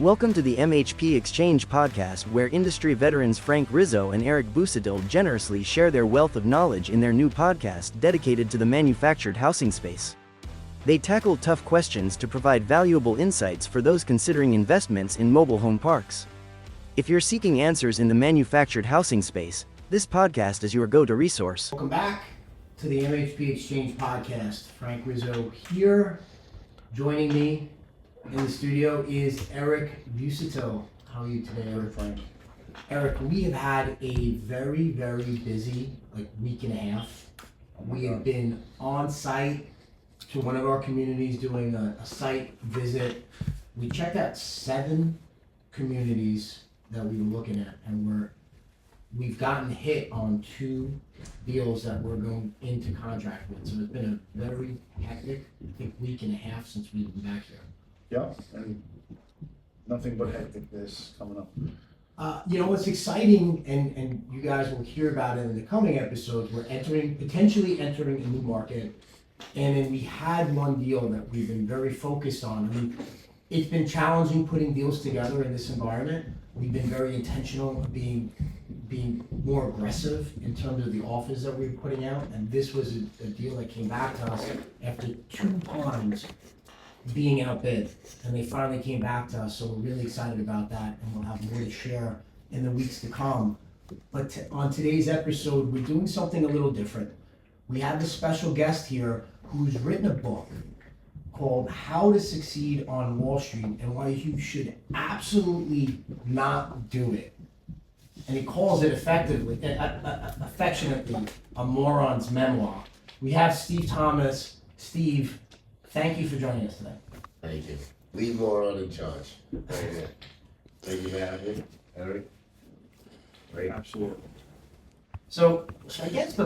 Welcome to the MHP Exchange podcast, where industry veterans Frank Rizzo and Eric Busadil generously share their wealth of knowledge in their new podcast dedicated to the manufactured housing space. They tackle tough questions to provide valuable insights for those considering investments in mobile home parks. If you're seeking answers in the manufactured housing space, this podcast is your go-to resource. Welcome back to the MHP Exchange podcast. Frank Rizzo here. Joining me in the studio is Eric Busadil. How are you today, Eric? Frank. Eric, we have had a very, very busy week and a half. We have been on site to one of our communities doing a site visit. We checked out 7 communities that we were looking at, and we've gotten hit on 2 deals that we're going into contract with. So it's been a very hectic, week and a half since we've been back here. Yeah, and nothing but hecticness coming up. What's exciting, and you guys will hear about it in the coming episodes, we're potentially entering a new market, and then we had one deal that we've been very focused on. I mean, it's been challenging putting deals together in this environment. We've been very intentional of being more aggressive in terms of the offers that we were putting out, and this was a deal that came back to us after 2 times being outbid, and they finally came back to us, so we're really excited about that, and we'll have more to share in the weeks to come. But on today's episode, we're doing something a little different. We have a special guest here who's written a book called How to Succeed on Wall Street and Why You Should Absolutely Not Do It. And he calls it affectionately, a Moron's memoir. We have Steve Thomas. Steve, thank you for joining us today. Thank you. Leave Moron in charge. Thank you for having me, Eric. Great. Absolutely. So I guess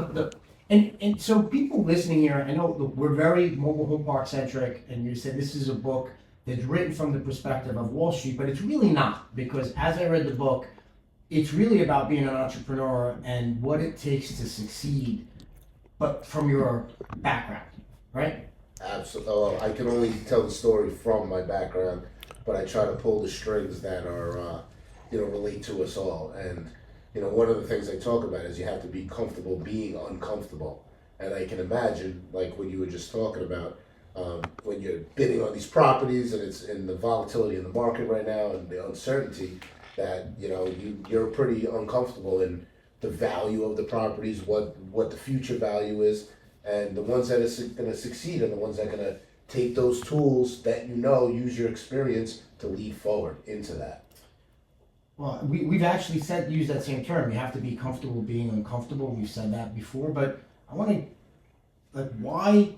and so people listening here, I know we're very mobile home park centric, and you said this is a book that's written from the perspective of Wall Street, but it's really not, because as I read the book, it's really about being an entrepreneur and what it takes to succeed, but from your background, right? Absolutely. Well, I can only tell the story from my background, but I try to pull the strings that are, relate to us all. And, one of the things I talk about is you have to be comfortable being uncomfortable. And I can imagine, like what you were just talking about, when you're bidding on these properties and it's in the volatility in the market right now and the uncertainty, that, you're pretty uncomfortable in the value of the properties, what the future value is. And the ones that are going to succeed are the ones that are going to take those tools that use your experience to lead forward into that. Well, we've actually used that same term. You have to be comfortable being uncomfortable. We've said that before, but I want to, why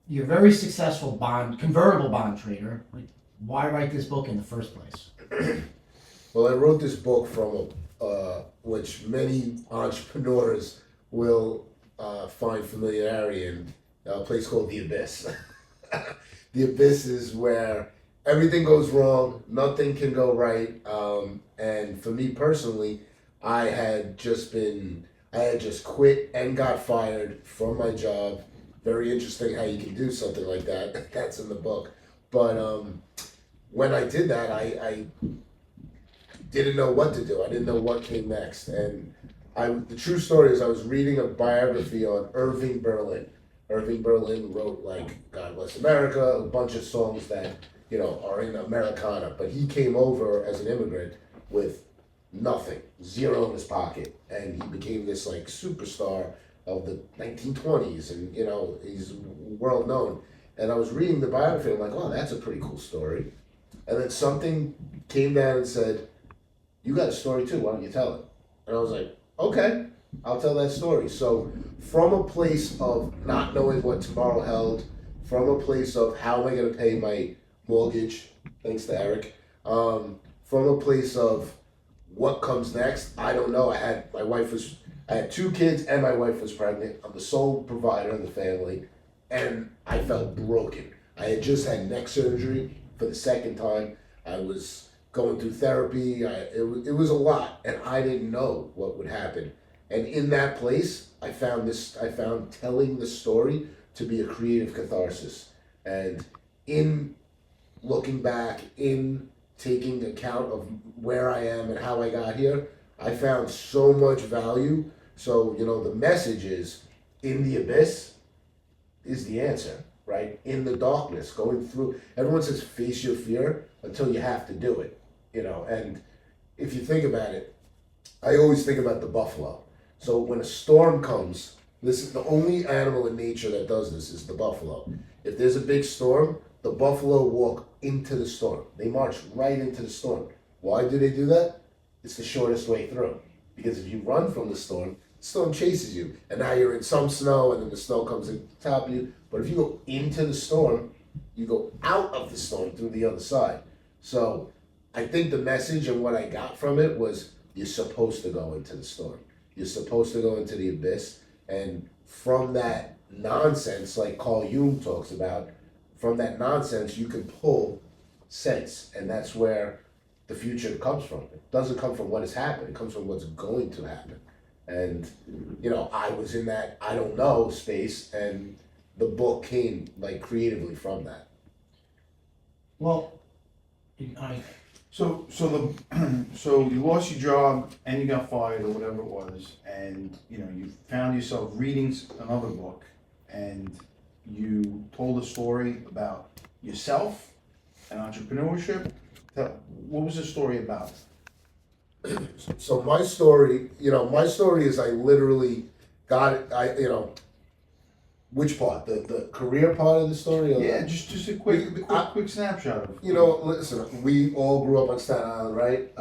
you're a very successful convertible bond trader. Why write this book in the first place? Well, I wrote this book from which many entrepreneurs will find familiarity in, a place called The Abyss. The Abyss is where everything goes wrong, nothing can go right, and for me personally, I had just quit and got fired from my job. Very interesting how you can do something like that. That's in the book. But when I did that, I didn't know what to do. I didn't know what came next, and the true story is I was reading a biography on Irving Berlin. Irving Berlin wrote God Bless America, a bunch of songs that, are in Americana, but he came over as an immigrant with nothing, zero in his pocket, and he became this superstar of the 1920s, and he's world known. And I was reading the biography, and I'm like, oh, that's a pretty cool story. And then something came down and said, you got a story too, why don't you tell it? And I was like, okay, I'll tell that story. So from a place of not knowing what tomorrow held, from a place of how am I going to pay my mortgage, thanks to Eric, from a place of what comes next, I don't know. I had 2 kids and my wife was pregnant. I'm the sole provider in the family, and I felt broken. I had just had neck surgery for the 2nd time. I was going through therapy. It was a lot, and I didn't know what would happen. And in that place, I found telling the story to be a creative catharsis. And in looking back, in taking account of where I am and how I got here, I found so much value. So, the message is, in the abyss is the answer, right? In the darkness, going through, everyone says face your fear until you have to do it, and if you think about it, I always think about the buffalo. So when a storm comes, this is the only animal in nature that does this, is the buffalo. If there's a big storm, the buffalo walk into the storm. They march right into the storm. Why do they do that? It's the shortest way through. Because if you run from the storm chases you. And now you're in some snow, and then the snow comes in top of you. But if you go into the storm, you go out of the storm through the other side. So I think the message and what I got from it was, you're supposed to go into the storm. You're supposed to go into the abyss. And from that nonsense, like Carl Jung talks about, from that nonsense, you can pull sense. And that's where the future comes from. It doesn't come from what has happened. It comes from what's going to happen. And, I was in that I don't know space, and the book came creatively from that. Well, So you lost your job and you got fired or whatever it was, and you found yourself reading another book, and you told a story about yourself and entrepreneurship. What was the story about? So my story is I literally got it. Which part? The career part of the story? Or Yeah, just a quick snapshot of. Listen, we all grew up on Staten Island, right?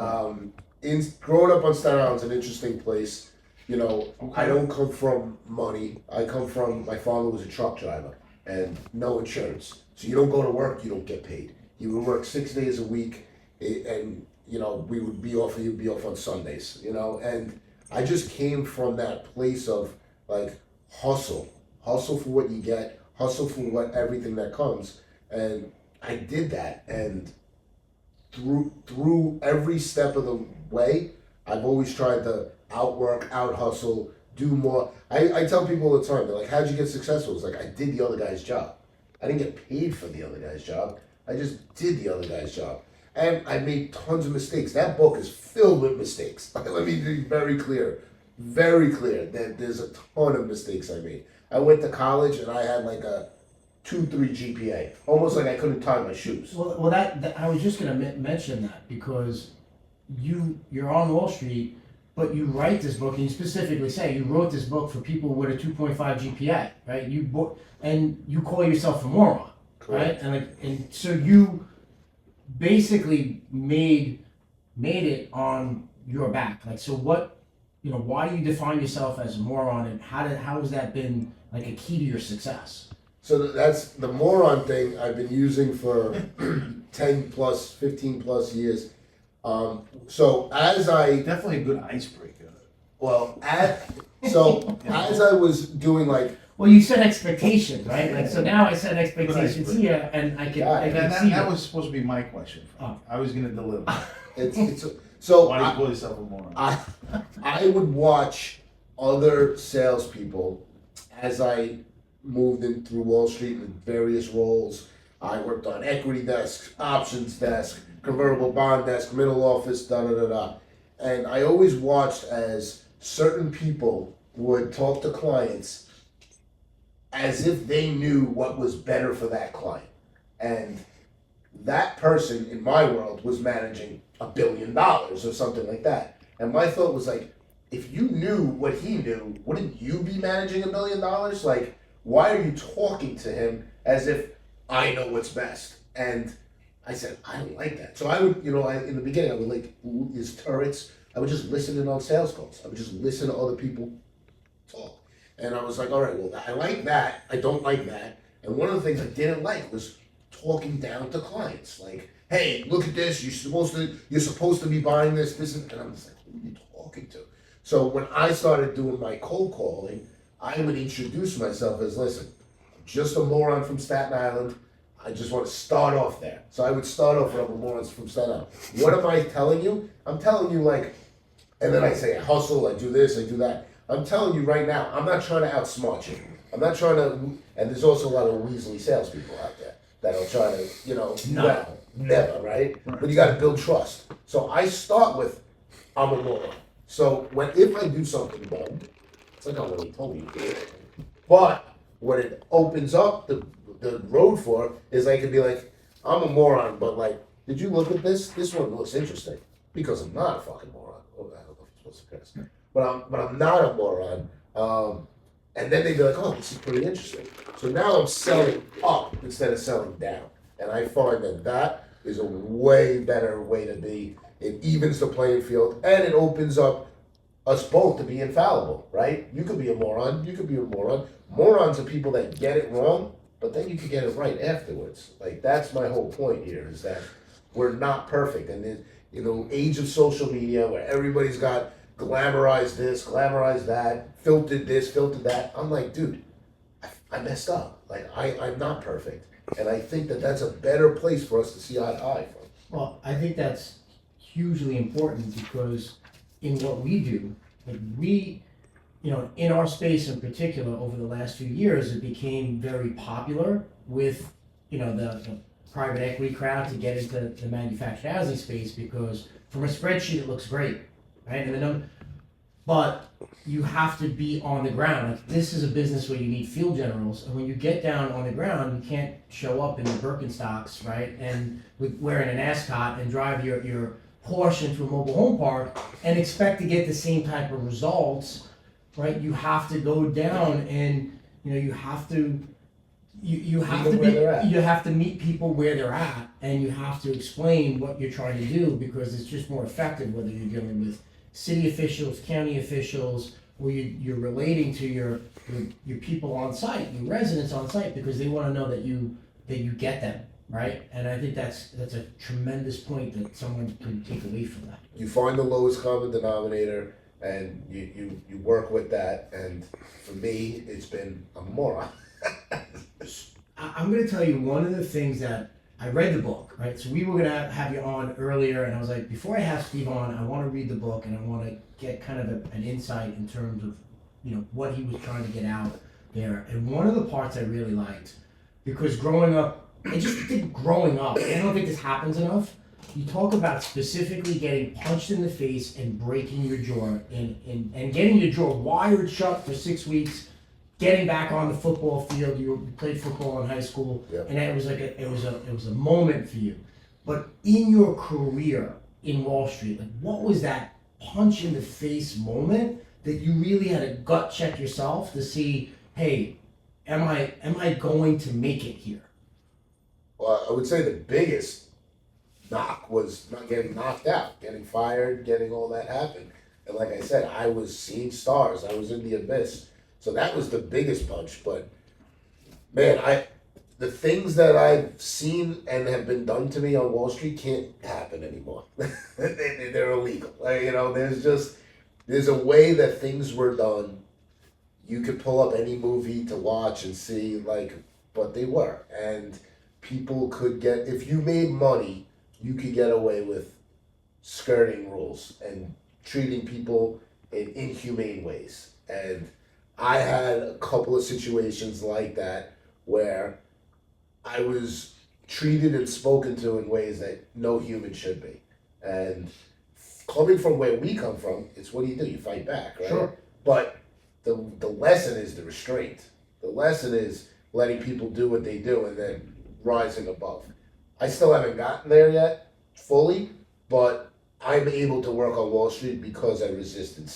Growing up on Staten Island is an interesting place. I don't come from money. I come from, my father was a truck driver and no insurance. So you don't go to work, you don't get paid. You would work 6 days a week, and we would be off, you'd be off on Sundays, and I just came from that place of hustle for what you get, hustle for everything that comes, and I did that, and through every step of the way, I've always tried to outwork, out hustle, do more. I tell people all the time, they're like, how'd you get successful? It's I did the other guy's job. I didn't get paid for the other guy's job. I just did the other guy's job. And I made tons of mistakes. That book is filled with mistakes. Let me be very clear that there's a ton of mistakes I made. I went to college and I had a 2.3 GPA, almost I couldn't tie my shoes. well, that I was just gonna mention that, because you're on Wall Street, but you write this book, and you specifically say you wrote this book for people with a 2.5 GPA, right? And you call yourself a moron, Correct. right? And so you basically made it on your back. So what, why do you define yourself as a moron, and how has that been a key to your success? So that's the moron thing I've been using for 10 plus, 15 plus years. So as I, Definitely a good icebreaker. as I was doing Well, you set expectations, right? So now I set expectations here, and I can see That it. was supposed to be my question. Oh. I was gonna deliver. so Why do you call yourself a moron? I would watch other salespeople as I moved in through Wall Street in various roles. I worked on equity desk, options desk, convertible bond desk, middle office, And I always watched as certain people would talk to clients as if they knew what was better for that client. And that person in my world was managing $1 billion or something like that. And my thought was if you knew what he knew, wouldn't you be managing $1 billion? Why are you talking to him as if I know what's best? And I said, I don't like that. So I would, in the beginning, I would his turrets. I would just listen in on sales calls. I would just listen to other people talk. And I was all right, well, I like that. I don't like that. And one of the things I didn't like was talking down to clients. Hey, look at this. You're supposed to be buying this, and I'm just who are you talking to? So when I started doing my cold calling, I would introduce myself as, listen, I'm just a moron from Staten Island. I just want to start off there. So I would start off with morons from Staten Island. What am I telling you? I'm telling you and then I say, I hustle, I do this, I do that. I'm telling you right now, I'm not trying to outsmart you. I'm not trying to, and there's also a lot of weaselly salespeople out there. that'll try to, you know, No. well, never, right? Right. But you got to build trust. So I start with, I'm a moron. So if I do something wrong, it's like I already told you. But what it opens up the road for is I could be like, I'm a moron, but like, did you look at this? This one looks interesting. Because I'm not a fucking moron. Oh, I don't know if you're supposed to curse. But I'm not a moron. And then they'd be like, oh, this is pretty interesting. So now I'm selling up instead of selling down. And I find that is a way better way to be. It evens the playing field and it opens up us both to be infallible, right? You could be a moron, you could be a moron. Morons are people that get it wrong, but then you can get it right afterwards. Like, that's my whole point here, is that we're not perfect. And in the age of social media where everybody's got glamorized this, glamorized that, filtered this, filtered that, I'm like, dude, I messed up. Like, I'm not perfect. And I think that that's a better place for us to see eye to eye from. Well, I think that's hugely important because in what we do, like we, you know, in our space in particular, over the last few years, it became very popular with, you know, the private equity crowd to get into the manufactured housing space because from a spreadsheet it looks great, right? And the number, but you have to be on the ground. Like, this is a business where you need field generals, and when you get down on the ground, you can't show up in the Birkenstocks, right? And with wearing an ascot and drive your Porsche into a mobile home park and expect to get the same type of results, right? You have to go down and, you know, you have to meet people where they're at, and you have to explain what you're trying to do because it's just more effective whether you're dealing with city officials, county officials, or you're relating to your people on site, your residents on site, because they want to know that you get them, right? And I think that's a tremendous point that someone can take away from that. You find the lowest common denominator and you work with that, and for me it's been a moron. I'm going to tell you one of the things that I read the book, right? So we were going to have you on earlier, and I was like, before I have Steve on, I want to read the book and I want to get kind of an insight in terms of, you know, what he was trying to get out there. And one of the parts I really liked, because growing up, I just think growing up, I don't think this happens enough. You talk about specifically getting punched in the face and breaking your jaw and getting your jaw wired shut for 6 weeks, getting back on the football field. You played football in high school, Yep. and it was like it was a moment for you. But in your career in Wall Street, like, what was that punch in the face moment that you really had to gut check yourself to see, hey, am I going to make it here? Well, I would say the biggest knock was not getting knocked out, getting fired, getting all that happen. And like I said, I was seeing stars. I was in the abyss. So that was the biggest punch. But man, the things that I've seen and have been done to me on Wall Street can't happen anymore. They're illegal. You know, there's a way that things were done. You could pull up any movie to watch and see, like, but they were. And people could get, if you made money, you could get away with skirting rules and treating people in inhumane ways. And I had a couple of situations like that where I was treated and spoken to in ways that no human should be. And coming from where we come from, it's what do? You fight back, right? Sure. But the lesson is the restraint. The lesson is letting people do what they do and then rising above. I still haven't gotten there yet, fully, but I'm able to work on Wall Street because I resisted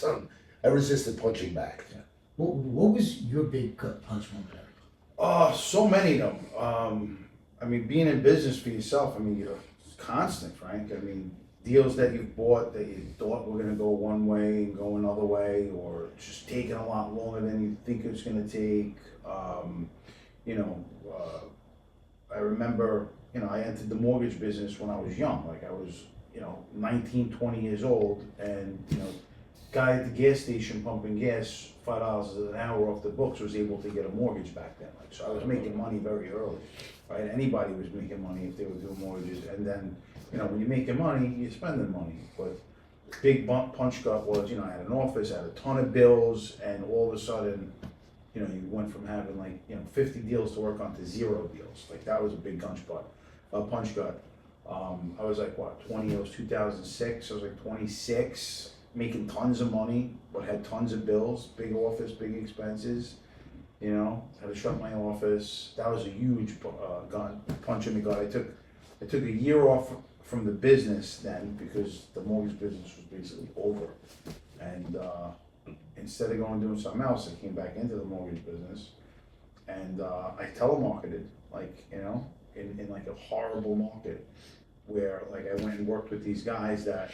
punching back. Yeah. What was your big punch moment? So many of them. I mean, being in business for yourself, I mean, you're constant, Frank. I mean, deals that you've bought that you thought were going to go one way and go another way, or just taking a lot longer than you think it was going to take. I remember, I entered the mortgage business when I was young. Like, I was, 19, 20 years old, and, guy at the gas station pumping gas, $5 an hour off the books, was able to get a mortgage back then. Like, so I was making money very early, right? Anybody was making money if they were doing mortgages. And then, when you're making money, you're spending money. But big punch gut was, I had an office, I had a ton of bills, and all of a sudden, you know, you went from having like, you know, 50 deals to work on to 0 deals. Like that was a big punch gut. I was like, what, 20, it was 2006, I was like 26, making tons of money, but had tons of bills, big office, big expenses, you know, had to shut my office. That was a huge punch in the gut. I took a year off from the business then because the mortgage business was basically over. And instead of going doing something else, I came back into the mortgage business and I telemarketed, like, you know, in like a horrible market where like I went and worked with these guys that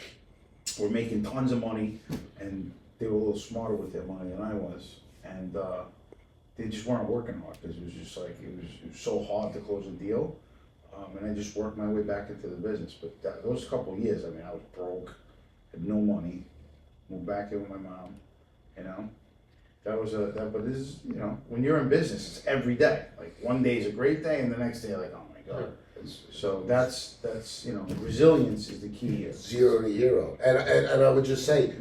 were making tons of money and they were a little smarter with their money than I was. And they just weren't working hard because it was just like, it was so hard to close a deal. And I just worked my way back into the business. But those couple of years, I mean, I was broke, had no money, moved back in with my mom, you know. But this is, you know, when you're in business, it's every day. Like one day is a great day and the next day, like, oh my God. So that's, you know, resilience is the key here. 0 to hero. And I would just say,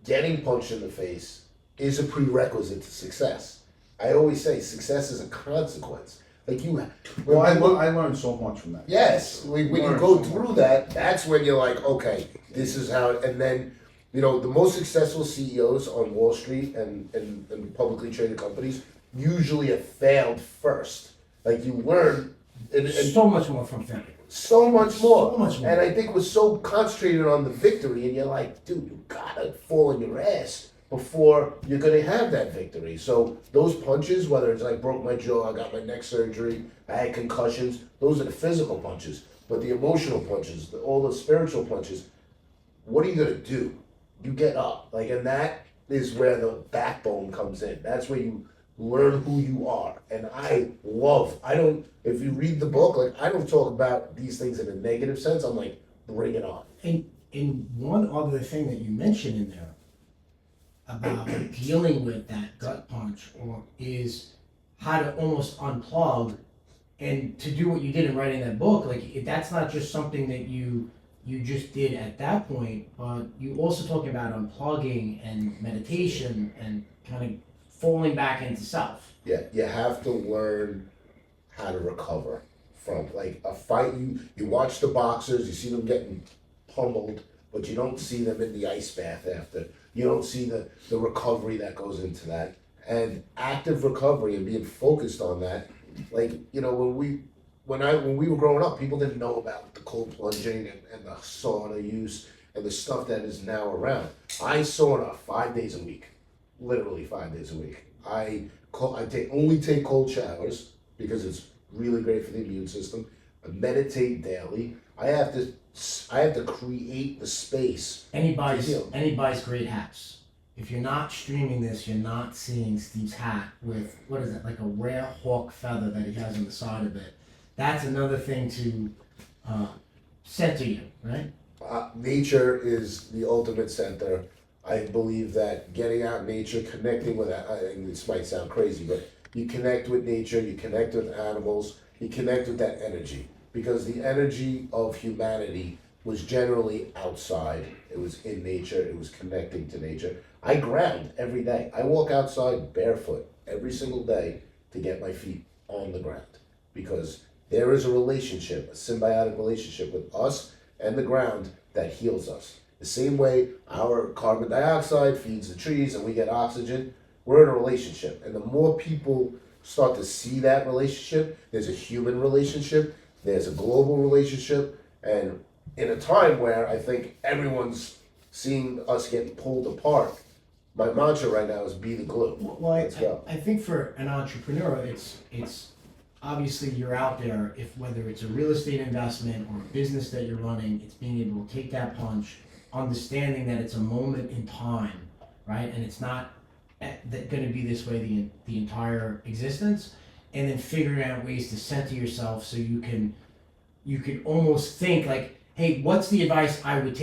getting punched in the face is a prerequisite to success. I always say success is a consequence. Like well, I learned so much from that. Yes, when you go through that, that's when you're like, okay, this is how, and then, you know, the most successful CEOs on Wall Street and publicly traded companies usually have failed first. Like you learn. And so much more from failure. So much more. So much more. And I think we're so concentrated on the victory, and you're like, dude, you gotta fall on your ass before you're gonna have that victory. So those punches, whether it's like broke my jaw, I got my neck surgery, I had concussions, those are the physical punches. But the emotional punches, all the spiritual punches, what are you gonna do? You get up. Like, and that is where the backbone comes in. That's where you learn who you are. And if you read the book, like I don't talk about these things in a negative sense. I'm like, bring it on. And one other thing that you mentioned in there about dealing with that gut punch is how to almost unplug and to do what you did in writing that book. Like that's not just something that you just did at that point, but you also talk about unplugging and meditation and kind of falling back into self. Yeah, you have to learn how to recover from like a fight. You watch the boxers, you see them getting pummeled, but you don't see them in the ice bath after. You don't see the recovery that goes into that. And active recovery and being focused on that. Like, you know, when we were growing up, people didn't know about the cold plunging and the sauna use and the stuff that is now around. I sauna 5 days a week, literally 5 days a week. I only take cold showers because it's really great for the immune system. I meditate daily. I have to create the space. And he buys great hats. If you're not streaming this, you're not seeing Steve's hat with, what is it, like a rare hawk feather that he has on the side of it. That's another thing to center you, right? Nature is the ultimate center. I believe that getting out in nature, connecting with, and this might sound crazy, but you connect with nature, you connect with animals, you connect with that energy. Because the energy of humanity was generally outside. It was in nature, it was connecting to nature. I ground every day. I walk outside barefoot every single day to get my feet on the ground. Because there is a relationship, a symbiotic relationship with us and the ground that heals us. The same way our carbon dioxide feeds the trees and we get oxygen, we're in a relationship. And the more people start to see that relationship, there's a human relationship, there's a global relationship, and in a time where I think everyone's seeing us getting pulled apart, my mantra right now is be the glue. Well, I think for an entrepreneur, it's obviously you're out there, whether it's a real estate investment or a business that you're running, it's being able to take that punch, understanding that it's a moment in time, right? And it's not going to be this way the entire existence, and then figuring out ways to center yourself so you can almost think like, hey, what's the advice I would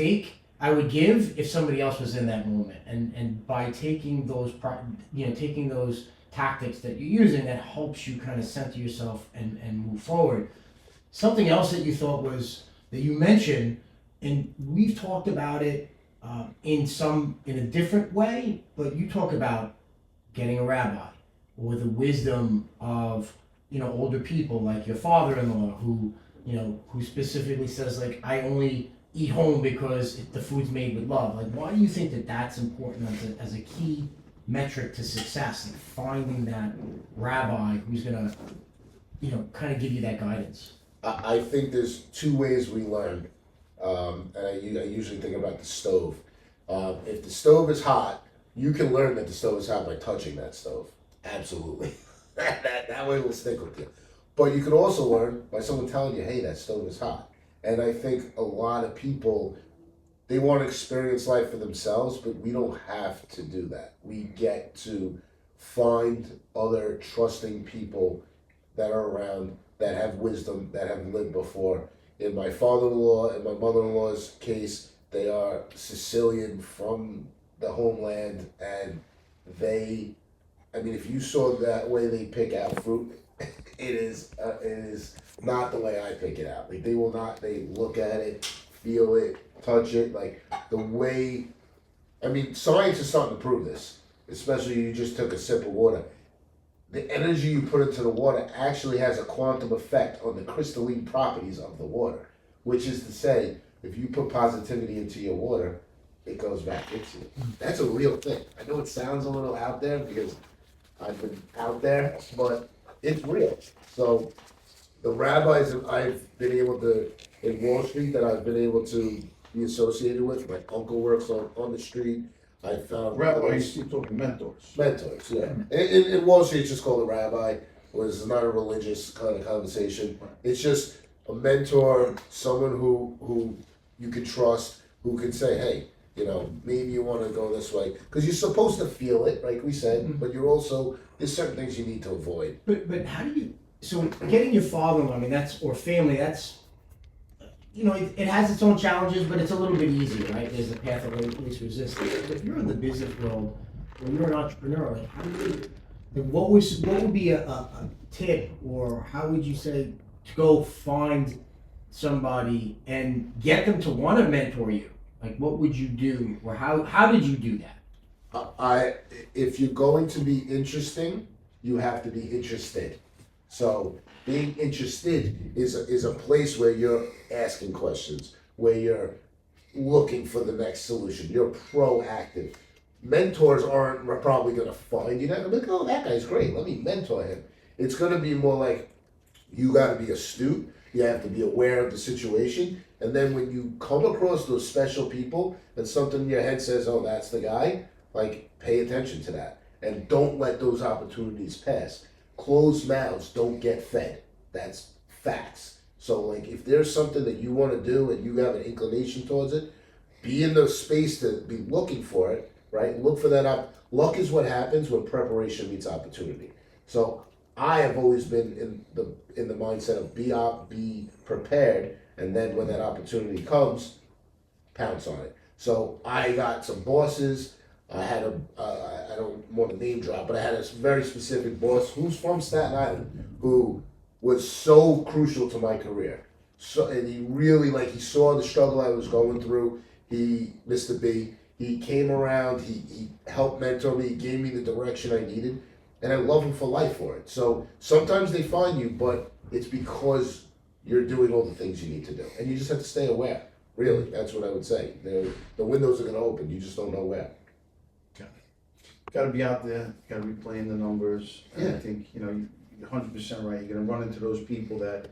give if somebody else was in that moment, and by taking those tactics that you're using, that helps you kind of center yourself and move forward. Something else that you thought was that you mentioned, and we've talked about it in a different way, but you talk about getting a rabbi, or the wisdom of, older people like your father-in-law who specifically says like, I only eat home because the food's made with love. Like, why do you think that that's important as a key metric to success, like finding that rabbi who's gonna, kind of give you that guidance? I think there's two ways we learn, and I usually think about the stove. If the stove is hot, you can learn that the stove is hot by touching that stove. Absolutely. that way will stick with you. But you can also learn by someone telling you, hey, that stove is hot. And I think a lot of people, they want to experience life for themselves, but we don't have to do that. We get to find other trusting people that are around, that have wisdom, that have lived before. In my father-in-law and my mother-in-law's case, they are Sicilian from the homeland, and if you saw that way they pick out fruit, it is not the way I pick it out. Like, they will not, they look at it, feel it, touch it, like the way, science is starting to prove this, especially you just took a sip of water. The energy you put into the water actually has a quantum effect on the crystalline properties of the water, which is to say, if you put positivity into your water, it goes back into you. That's a real thing. I know it sounds a little out there because I've been out there, but it's real. So the rabbis that I've been able to, in Wall Street, that I've been able to be associated with, my uncle works on the street. I found Rabbis, you're talking mentors. mentors, yeah. In Wall Street, it's just called a rabbi. It was not a religious kind of conversation. It's just a mentor, someone who you can trust, who can say, hey, maybe you want to go this way. Because you're supposed to feel it, like we said, but you're also, there's certain things you need to avoid. But how do you, so getting your father-in-law, or family, that's, it has its own challenges, but it's a little bit easier, right? There's a path of least resistance. But if you're in the business world, or you're an entrepreneur, like, how do you, like, what would be a tip, or how would you say to go find somebody and get them to want to mentor you? Like, what would you do, or how did you do that? If you're going to be interesting, you have to be interested. So being interested is a place where you're asking questions, where you're looking for the next solution. You're proactive. Mentors aren't probably going to find you. They're going to be like, oh, that guy's great. Let me mentor him. It's going to be more like you got to be astute. You have to be aware of the situation. And then when you come across those special people and something in your head says, oh, that's the guy, like, pay attention to that. And don't let those opportunities pass. Closed mouths don't get fed. That's facts. So, like, if there's something that you want to do and you have an inclination towards it, be in the space to be looking for it, right? Look for that luck is what happens when preparation meets opportunity. So I have always been in the mindset of be prepared, and then when that opportunity comes, pounce on it. So I got some bosses. I had I don't want to name drop, but I had a very specific boss who's from Staten Island, who was so crucial to my career. So, and he really, he saw the struggle I was going through. Mr. B, he came around, he helped mentor me, he gave me the direction I needed, and I love him for life for it. So sometimes they find you, but it's because you're doing all the things you need to do. And you just have to stay aware. Really, that's what I would say. The windows are going to open, you just don't know where. Got to be out there, got to be playing the numbers. And Yeah. I think, you're 100% right. You're going to run into those people that,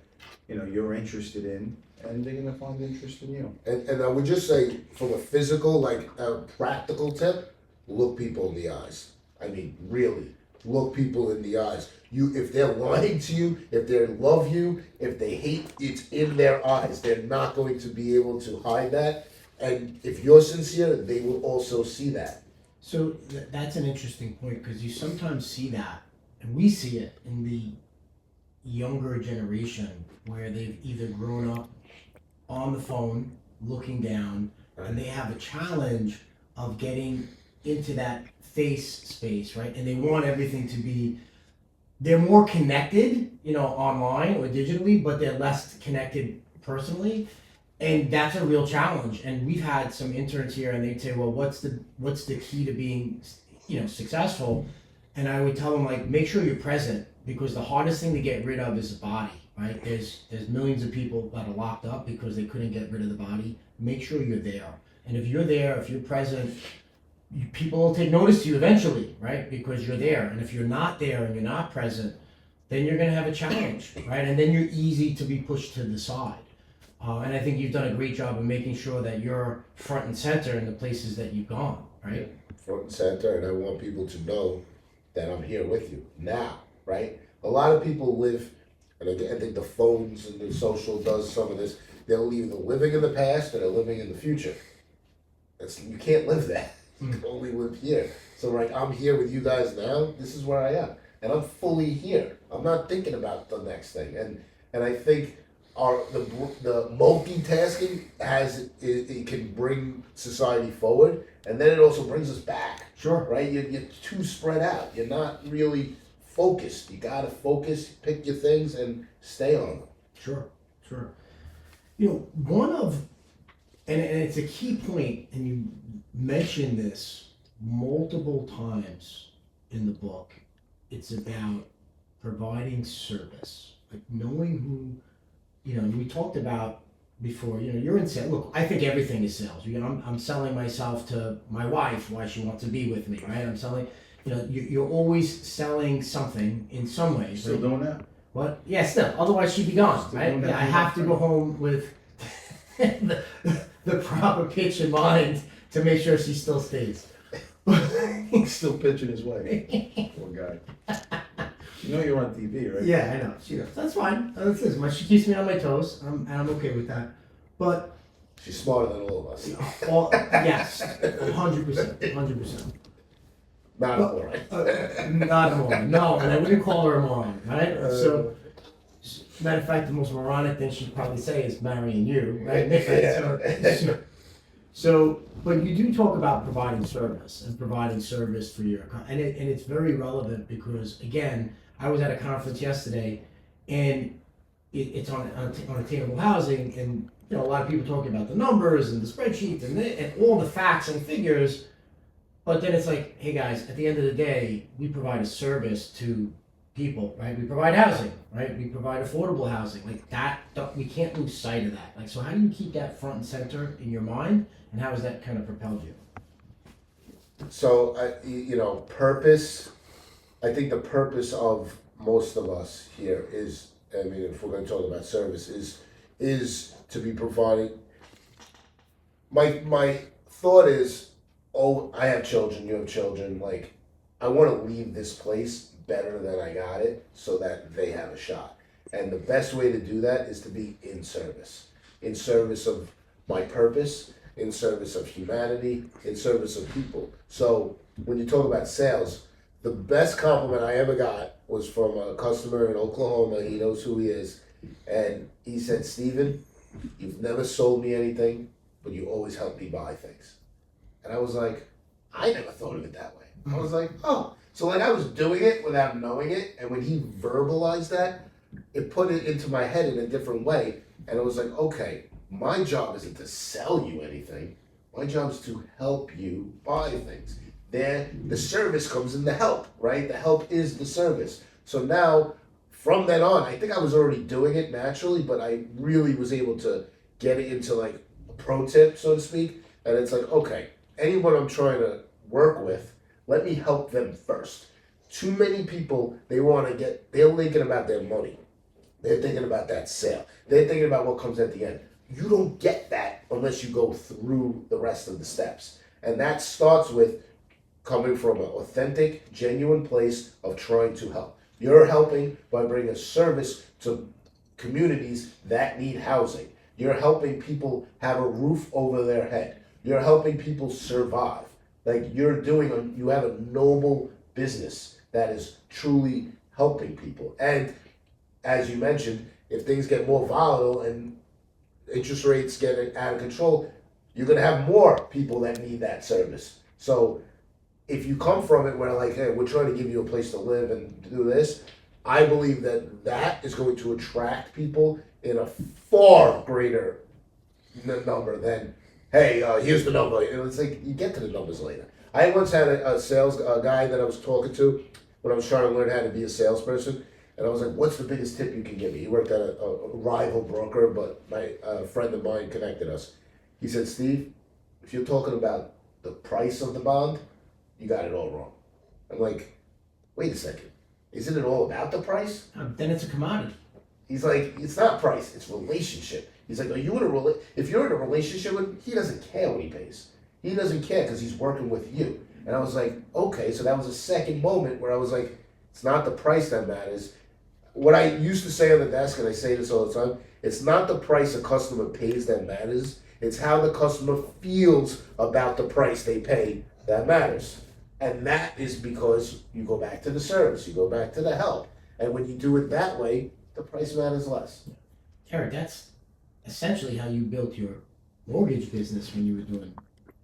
you're interested in, and they're going to find interest in you. And I would just say, from a physical, a practical tip, look people in the eyes. I mean, really, look people in the eyes. If they're lying to you, if they love you, if they hate, it's in their eyes. They're not going to be able to hide that. And if you're sincere, they will also see that. So that's an interesting point, because you sometimes see that, and we see it in the younger generation, where they've either grown up on the phone looking down, and they have a challenge of getting into that face space, right? And they want everything to be, they're more connected, online or digitally, but they're less connected personally. And that's a real challenge. And we've had some interns here, and they'd say, well, what's the key to being, successful? And I would tell them, like, make sure you're present, because the hardest thing to get rid of is the body, right? There's millions of people that are locked up because they couldn't get rid of the body. Make sure you're there. And if you're there, if you're present, people will take notice to you eventually, right? Because you're there. And if you're not there and you're not present, then you're going to have a challenge, right? And then you're easy to be pushed to the side. And I think you've done a great job of making sure that you're front and center in the places that you've gone, right? Front and center, and I want people to know that I'm here with you now, right? A lot of people live, and I think the phones and the social does some of this, they're either living in the past or they're living in the future. You can't live that. You can only live here. So like, I'm here with you guys now, this is where I am. And I'm fully here. I'm not thinking about the next thing. And I think the multitasking it can bring society forward, and then it also brings us back. Sure. Right? You're too spread out. You're not really focused. You gotta focus, pick your things, and stay on them. Sure. You know, one of, and it's a key point, and you mentioned this multiple times in the book. It's about providing service, like knowing who, you know, we talked about before, you know, you're in sales. Look, I think everything is sales. You know, I'm selling myself to my wife, why she wants to be with me, right? I'm selling, you know, you're always selling something in some way. Still doing that? What? Yeah, still. Otherwise she'd be gone, Still right? doing that? Yeah, I have to go home with the proper pitch in mind to make sure she still stays. He's still pitching his way. Poor guy. You know you're on TV, right? Yeah, I know. She does. That's fine. Listen, she keeps me on my toes. I'm okay with that. But She's smarter than all of us. yes, 100%, 100%. Not a moron. Not a moron. No, and I wouldn't call her a moron, right? So, matter of fact, the most moronic thing she'd probably say is marrying you, right? So, but you do talk about providing service and providing service for your, and it's very relevant because, again, I was at a conference yesterday, and it's on attainable housing, and you know, a lot of people talking about the numbers and the spreadsheets and all the facts and figures, but then it's like, hey guys, at the end of the day, we provide a service to people, right? We provide housing, right? We provide affordable housing, like that. We can't lose sight of that. Like, so how do you keep that front and center in your mind, and how has that kind of propelled you? So, you know, purpose, I think the purpose of most of us here is, I mean, if we're going to talk about service, is to be providing. My thought is, oh, I have children, you have children, like, I want to leave this place better than I got it so that they have a shot. And the best way to do that is to be in service of my purpose, in service of humanity, in service of people. So when you talk about sales, the best compliment I ever got was from a customer in Oklahoma. He knows who he is. And he said, Steven, you've never sold me anything, but you always help me buy things. And I was like, I never thought of it that way. I was like, oh. So like I was doing it without knowing it. And when he verbalized that, it put it into my head in a different way. And I was like, okay, my job isn't to sell you anything. My job is to help you buy things. Then the service comes in the help, right? The help is the service. So now, from then on, I think I was already doing it naturally, but I really was able to get it into like a pro tip, so to speak. And it's like, okay, anyone I'm trying to work with, let me help them first. Too many people, they're thinking about their money. They're thinking about that sale. They're thinking about what comes at the end. You don't get that unless you go through the rest of the steps. And that starts with coming from an authentic, genuine place of trying to help. You're helping by bringing a service to communities that need housing. You're helping people have a roof over their head. You're helping people survive. Like you have a noble business that is truly helping people. And as you mentioned, if things get more volatile and interest rates get out of control, you're going to have more people that need that service. So if you come from it where like, hey, we're trying to give you a place to live and do this, I believe that is going to attract people in a far greater number than, hey, here's the number. And it's like, you get to the numbers later. I once had a sales guy that I was talking to, when I was trying to learn how to be a salesperson. And I was like, what's the biggest tip you can give me? He worked at a rival broker, but a friend of mine connected us. He said, Steve, if you're talking about the price of the bond, you got it all wrong. I'm like, wait a second. Isn't it all about the price? Then it's a commodity. He's like, it's not price, it's relationship. He's like, are you in a if you're in a relationship with, he doesn't care what he pays. He doesn't care because he's working with you. And I was like, okay, so that was a second moment where I was like, it's not the price that matters. What I used to say on the desk, and I say this all the time, it's not the price a customer pays that matters. It's how the customer feels about the price they pay that matters. And that is because you go back to the service, you go back to the help. And when you do it that way, the price matters less. Eric, that's essentially how you built your mortgage business when you were doing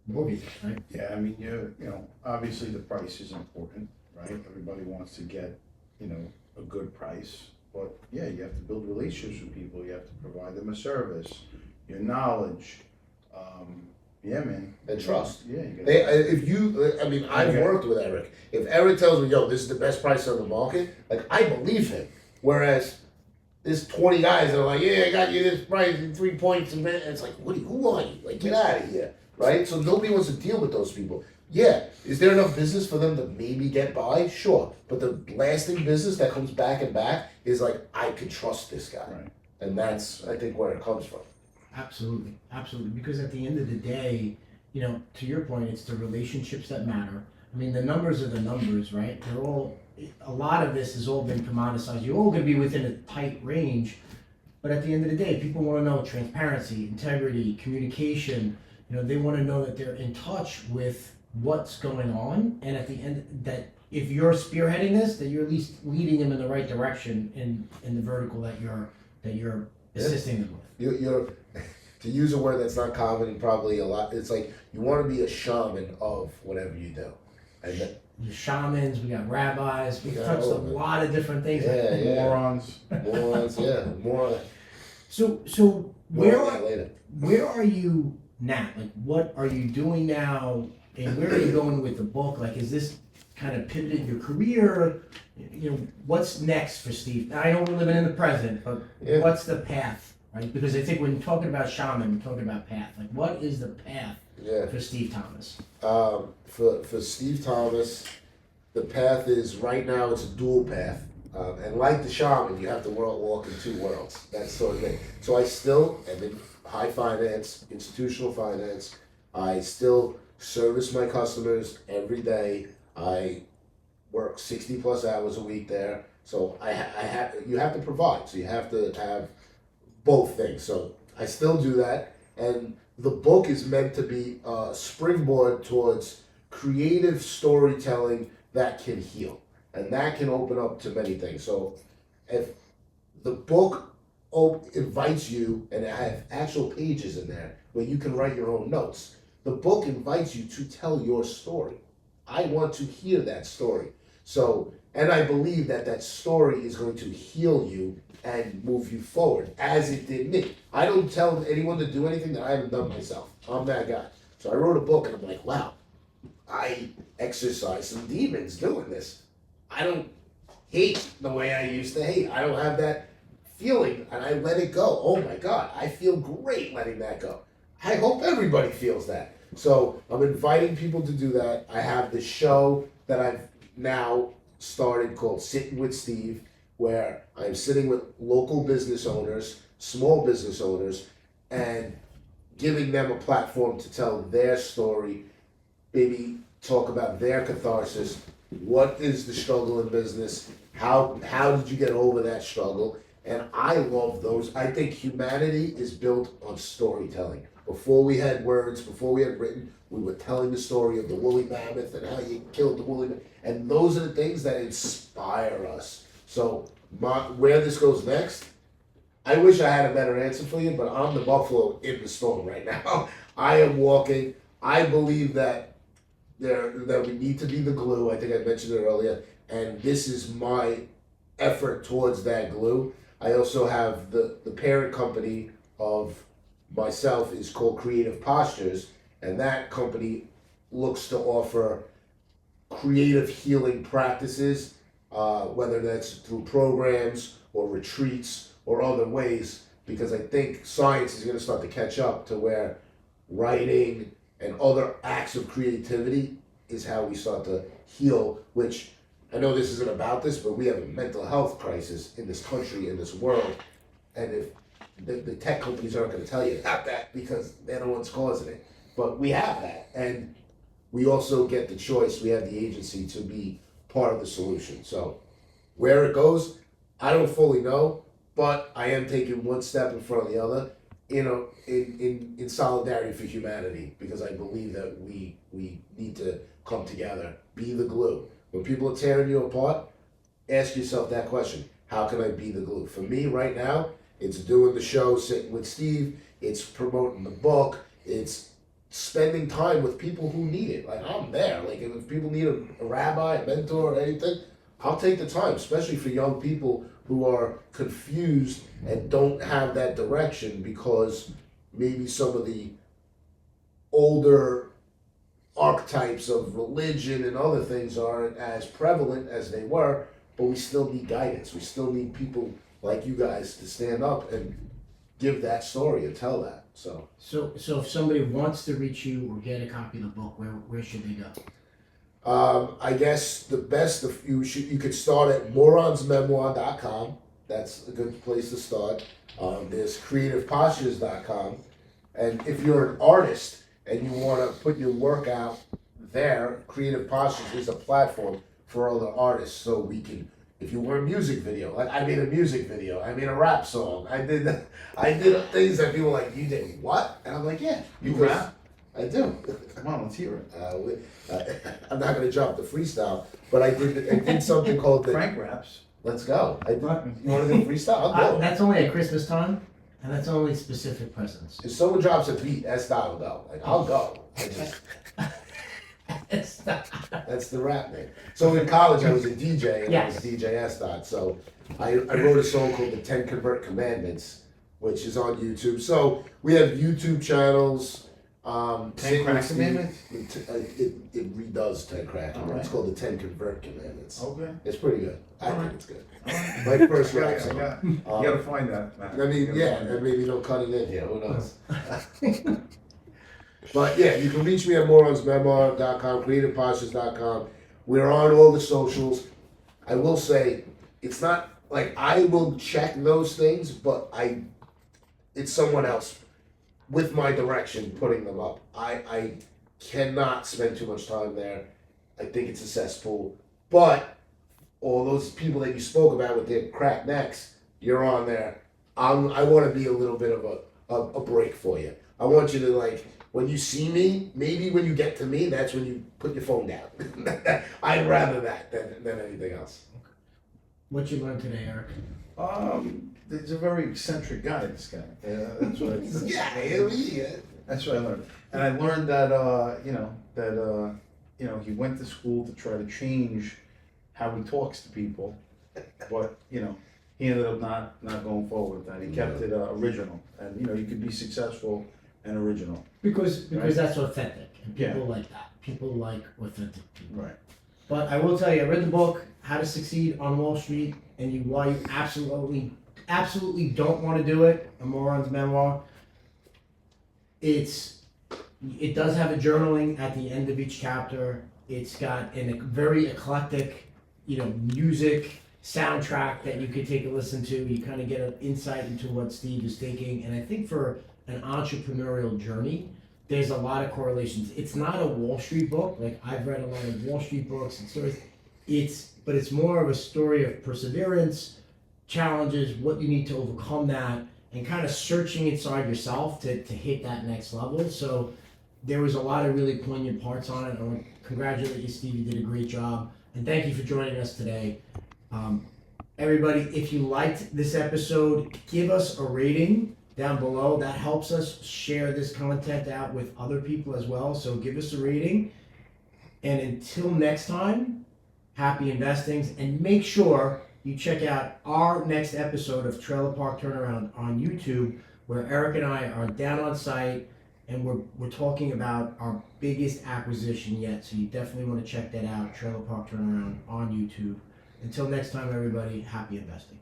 mortgages, right? Yeah, I mean, you know, obviously the price is important, right? Everybody wants to get, you know, a good price, but yeah, you have to build relationships with people. You have to provide them a service, your knowledge, yeah, man. And trust. Yeah, you They, gotta, if you, I mean, I've worked with Eric. If Eric tells me, yo, this is the best price on the market, like, I believe him. Whereas, there's 20 guys that are like, yeah, I got you this price and 3 points a minute. And it's like, who are you? Like, get out of here, right? So nobody wants to deal with those people. Yeah, is there enough business for them to maybe get by? Sure. But the lasting business that comes back and back is like, I can trust this guy. right. And that's, I think, where it comes from. Absolutely, absolutely. Because at the end of the day, you know, to your point, it's the relationships that matter. I mean, the numbers are the numbers, right? They're all, a lot of this has all been commoditized. You're all going to be within a tight range. But at the end of the day, people want to know transparency, integrity, communication. You know, they want to know that they're in touch with what's going on. And at the end, that if you're spearheading this, that you're at least leading them in the right direction in the vertical that you're assisting them with. You're to use a word that's not common and probably a lot, it's like you want to be a shaman of whatever you do. And The shamans, we got rabbis, we've Yeah, touched a all of it. lot of different things. Yeah. Morons. morons, yeah, more So where on are, that later. where are you now? Like, what are you doing now, and where are you going with the book? Like, is this kind of pivoting your career? You know, what's next for Steve? Now, I know we're living in the present, but Yeah. what's the path, right? Because I think when talking about shaman, we're talking about path. Like, what is the path Yeah. for Steve Thomas? For Steve Thomas, the path is right now it's a dual path. And like the shaman, you have to walk in two worlds. That's sort of it. So I still am in high finance, institutional finance. I still service my customers every day. I work 60 plus hours a week there. So you have to provide. So you have to have both things. So I still do that. And the book is meant to be a springboard towards creative storytelling that can heal. And that can open up to many things. So if the book invites you, and I have actual pages in there where you can write your own notes. The book invites you to tell your story. I want to hear that story. So, and I believe that that story is going to heal you and move you forward, as it did me. I don't tell anyone to do anything that I haven't done myself. I'm that guy. So I wrote a book and I'm like, wow, I exercise some demons doing this. I don't hate the way I used to hate. I don't have that feeling, and I let it go. Oh my God, I feel great letting that go. I hope everybody feels that. So I'm inviting people to do that. I have the show that I've now started called Sitting with Steve, where I'm sitting with local business owners, small business owners, and giving them a platform to tell their story, maybe talk about their catharsis. What is the struggle in business? How did you get over that struggle? And I love those. I think humanity is built on storytelling. Before we had words, before we had written, we were telling the story of the woolly mammoth and how you killed the woolly mammoth. And those are the things that inspire us. So where this goes next, I wish I had a better answer for you, but I'm the buffalo in the storm right now. I am walking. I believe that that we need to be the glue. I think I mentioned it earlier. And this is my effort towards that glue. I also have the parent company of myself is called Creative Postures, and that company looks to offer creative healing practices whether that's through programs or retreats or other ways, because I think science is going to start to catch up to where writing and other acts of creativity is how we start to heal, which I know this isn't about this, but we have a mental health crisis in this country, in this world, and if the tech companies aren't going to tell you about that because they're the ones causing it. But we have that, and we also get the choice, we have the agency to be part of the solution. So where it goes, I don't fully know, but I am taking one step in front of the other, in solidarity for humanity, because I believe that we need to come together, be the glue. When people are tearing you apart, ask yourself that question: how can I be the glue? For me right now, it's doing the show, sitting with Steve, it's promoting the book, it's spending time with people who need it. Like, I'm there. Like, if people need a rabbi, a mentor, or anything, I'll take the time, especially for young people who are confused and don't have that direction because maybe some of the older archetypes of religion and other things aren't as prevalent as they were, but we still need guidance. We still need people like you guys to stand up and give that story and tell that. So if somebody wants to reach you or get a copy of the book, where should they go? I guess the best you could start at moronsmemoir.com. That's a good place to start. There's creativepostures.com, and if you're an artist and you want to put your work out there, Creative Postures is a platform for other artists. So we can, if you want a music video, like I made a music video, I made a rap song, I did things that people are like, you did what? And I'm like, yeah, You rap? I do. Come on, let's hear it. I'm not gonna drop the freestyle, but I did something called the. Frank raps. Let's go. You want to do freestyle? I'll go. That's only at Christmas time, and that's only specific presents. If someone drops a beat, that style will go. Like, I'll go. That's the rap name. So in college, I was a DJ, and Yes. I was DJ S. So I wrote a song called The 10 Convert Commandments, which is on YouTube. So we have YouTube channels. 10 Crack Commandments? It redoes 10 Crack Commandments. It's called The 10 Convert Commandments. Okay. It's pretty good. I think it's good. Alright. My first I rap got- song. You gotta find that, man. I mean, yeah, and maybe they'll cut it in here, who knows? But yeah, you can reach me at moronsmemoir.com, creativepostures.com. We're on all the socials. I will say, it's not, like, I will check those things, but it's someone else with my direction putting them up. I cannot spend too much time there. I think it's a cesspool. But all those people that you spoke about with their cracked necks, you're on there. I want to be a little bit of a break for you. I want you to, like, when you see me, maybe when you get to me, that's when you put your phone down. I'd rather that than anything else. What you learned today, Eric? He's a very eccentric guy, this guy. Yeah, that's what that's what I learned. And I learned that, he went to school to try to change how he talks to people, but, he ended up not going forward with that. He kept it original. And, you could be successful and original. Because Right. that's authentic, and people Yeah. like that. People like authentic people. Right. But I will tell you, I read the book, How to Succeed on Wall Street, and why you absolutely don't want to do it, a Moron's memoir. It does have a journaling at the end of each chapter. It's got a very eclectic, music soundtrack that you could take a listen to. You kind of get an insight into what Steve is thinking. And I think for an entrepreneurial journey, there's a lot of correlations. It's not a Wall Street book. Like, I've read a lot of Wall Street books and stories. But it's more of a story of perseverance, challenges, what you need to overcome that, and kind of searching inside yourself to hit that next level. So there was a lot of really poignant parts on it. I want to congratulate you, Steve. You did a great job. And thank you for joining us today. Everybody, if you liked this episode, give us a rating down below. That helps us share this content out with other people as well. So give us a rating. And until next time, happy investings. And make sure you check out our next episode of Trailer Park Turnaround on YouTube, where Eric and I are down on site and we're talking about our biggest acquisition yet. So you definitely want to check that out, Trailer Park Turnaround on YouTube. Until next time, everybody, happy investing.